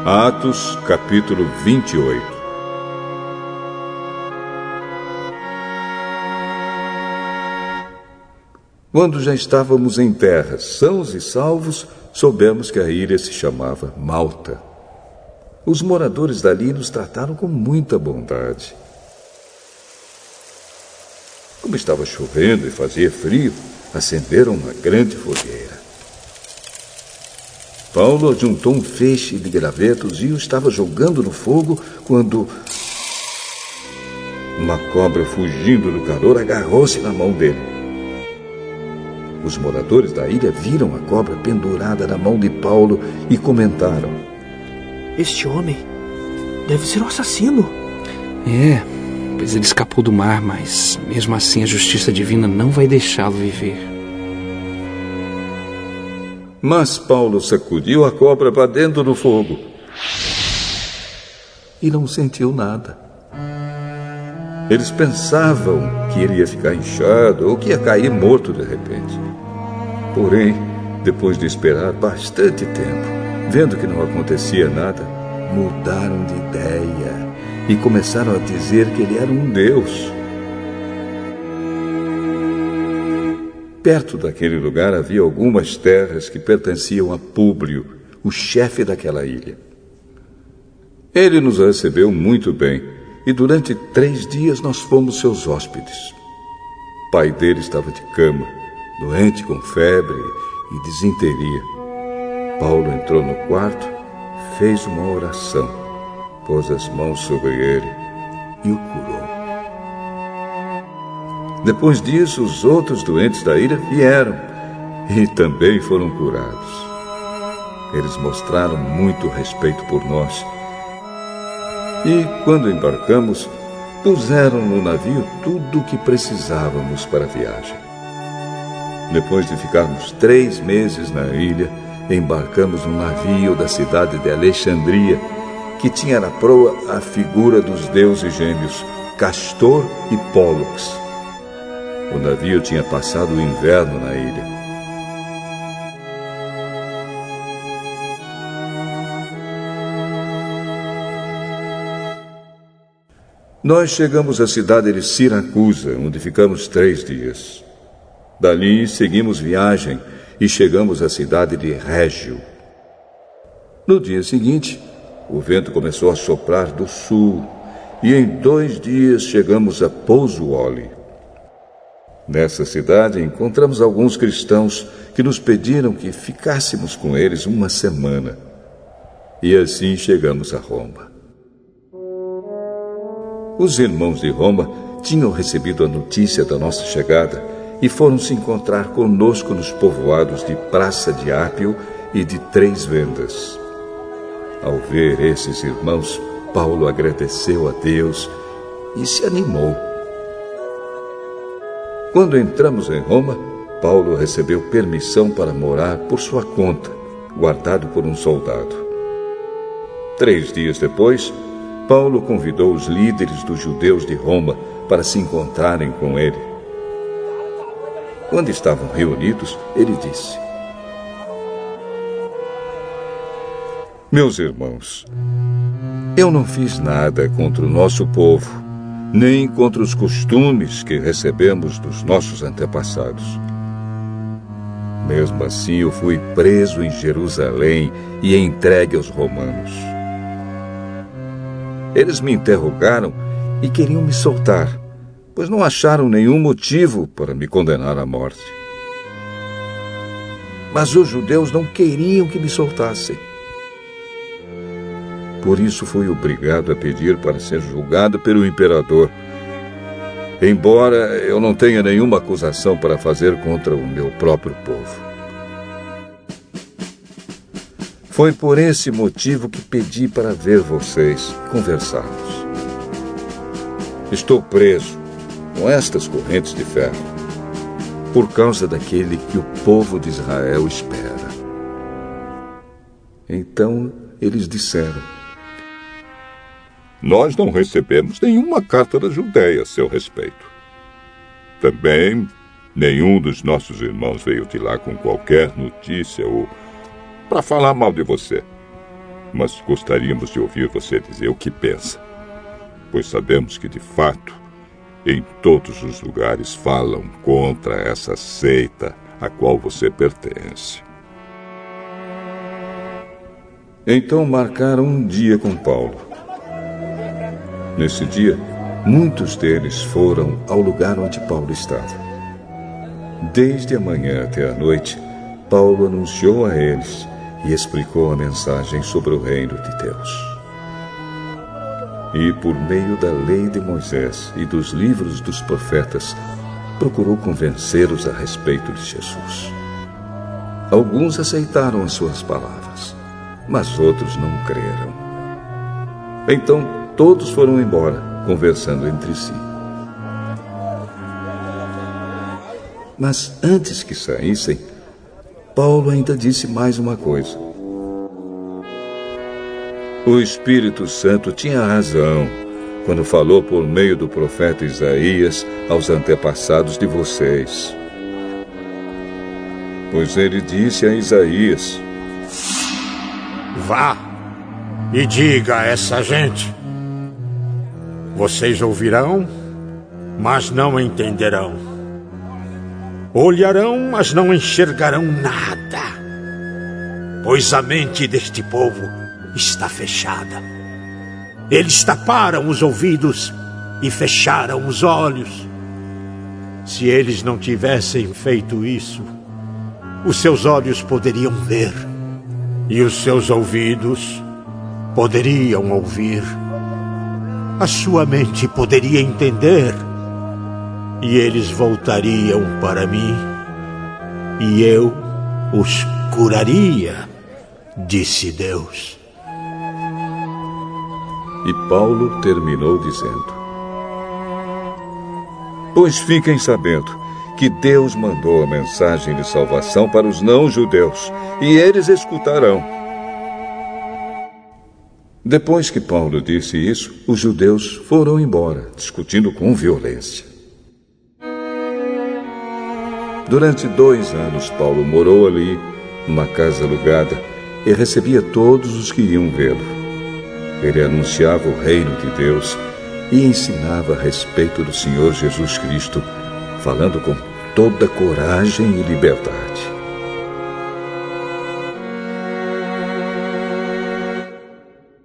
Atos, capítulo 28. Quando já estávamos em terra, sãos e salvos, soubemos que a ilha se chamava Malta. Os moradores dali nos trataram com muita bondade. Como estava chovendo e fazia frio, acenderam uma grande fogueira. Paulo juntou um feixe de gravetos e o estava jogando no fogo quando uma cobra, fugindo do calor, agarrou-se na mão dele. Os moradores da ilha viram a cobra pendurada na mão de Paulo e comentaram: "Este homem deve ser um assassino." Pois ele escapou do mar, mas mesmo assim a justiça divina não vai deixá-lo viver. Mas Paulo sacudiu a cobra para dentro do fogo e não sentiu nada. Eles pensavam que ele ia ficar inchado ou que ia cair morto de repente. Porém, depois de esperar bastante tempo, vendo que não acontecia nada, mudaram de ideia e começaram a dizer que ele era um deus. Perto daquele lugar havia algumas terras que pertenciam a Públio, o chefe daquela ilha. Ele nos recebeu muito bem e durante 3 dias nós fomos seus hóspedes. O pai dele estava de cama, doente com febre e disenteria. Paulo entrou no quarto, fez uma oração, pôs as mãos sobre ele e o curou. Depois disso, os outros doentes da ilha vieram e também foram curados. Eles mostraram muito respeito por nós. E, quando embarcamos, puseram no navio tudo o que precisávamos para a viagem. Depois de ficarmos 3 meses na ilha, embarcamos num navio da cidade de Alexandria, que tinha na proa a figura dos deuses gêmeos, Castor e Pólux. O navio tinha passado o inverno na ilha. Nós chegamos à cidade de Siracusa, onde ficamos 3 dias. Dali seguimos viagem e chegamos à cidade de Régio. No dia seguinte, o vento começou a soprar do sul e em 2 dias chegamos a Pozzuoli. Nessa cidade encontramos alguns cristãos que nos pediram que ficássemos com eles 1 semana. E assim chegamos a Roma. Os irmãos de Roma tinham recebido a notícia da nossa chegada e foram se encontrar conosco nos povoados de Praça de Ápio e de 3 Vendas. Ao ver esses irmãos, Paulo agradeceu a Deus e se animou. Quando entramos em Roma, Paulo recebeu permissão para morar por sua conta, guardado por um soldado. 3 dias depois, Paulo convidou os líderes dos judeus de Roma para se encontrarem com ele. Quando estavam reunidos, ele disse: "Meus irmãos, eu não fiz nada contra o nosso povo, nem contra os costumes que recebemos dos nossos antepassados. Mesmo assim, eu fui preso em Jerusalém e entregue aos romanos. Eles me interrogaram e queriam me soltar, pois não acharam nenhum motivo para me condenar à morte. Mas os judeus não queriam que me soltassem. Por isso fui obrigado a pedir para ser julgado pelo imperador, embora eu não tenha nenhuma acusação para fazer contra o meu próprio povo. Foi por esse motivo que pedi para ver vocês e conversarmos. Estou preso com estas correntes de ferro por causa daquele que o povo de Israel espera." Então eles disseram: "Nós não recebemos nenhuma carta da Judéia a seu respeito. Também nenhum dos nossos irmãos veio de lá com qualquer notícia ou para falar mal de você. mas gostaríamos de ouvir você dizer o que pensa, pois sabemos que, de fato, em todos os lugares falam contra essa seita a qual você pertence. Então marcaram um dia com Paulo. Nesse dia, muitos deles foram ao lugar onde Paulo estava. Desde a manhã até a noite, Paulo anunciou a eles e explicou a mensagem sobre o reino de Deus. E, por meio da lei de Moisés e dos livros dos profetas, procurou convencê-los a respeito de Jesus. Alguns aceitaram as suas palavras, mas outros não creram. Então, todos foram embora, conversando entre si. Mas antes que saíssem, Paulo ainda disse mais uma coisa. O Espírito Santo tinha razão quando falou por meio do profeta Isaías aos antepassados de vocês. Pois ele disse a Isaías: Vá e diga a essa gente: vocês ouvirão, mas não entenderão. Olharão, mas não enxergarão nada, pois a mente deste povo está fechada. Eles taparam os ouvidos e fecharam os olhos. Se eles não tivessem feito isso, os seus olhos poderiam ver e os seus ouvidos poderiam ouvir. A sua mente poderia entender e eles voltariam para mim e eu os curaria, disse Deus. E Paulo terminou dizendo: Pois fiquem sabendo que Deus mandou a mensagem de salvação para os não-judeus, e eles escutarão. Depois que Paulo disse isso, os judeus foram embora, discutindo com violência. Durante 2 anos, Paulo morou ali, numa casa alugada, e recebia todos os que iam vê-lo. Ele anunciava o reino de Deus e ensinava a respeito do Senhor Jesus Cristo, falando com toda coragem e liberdade.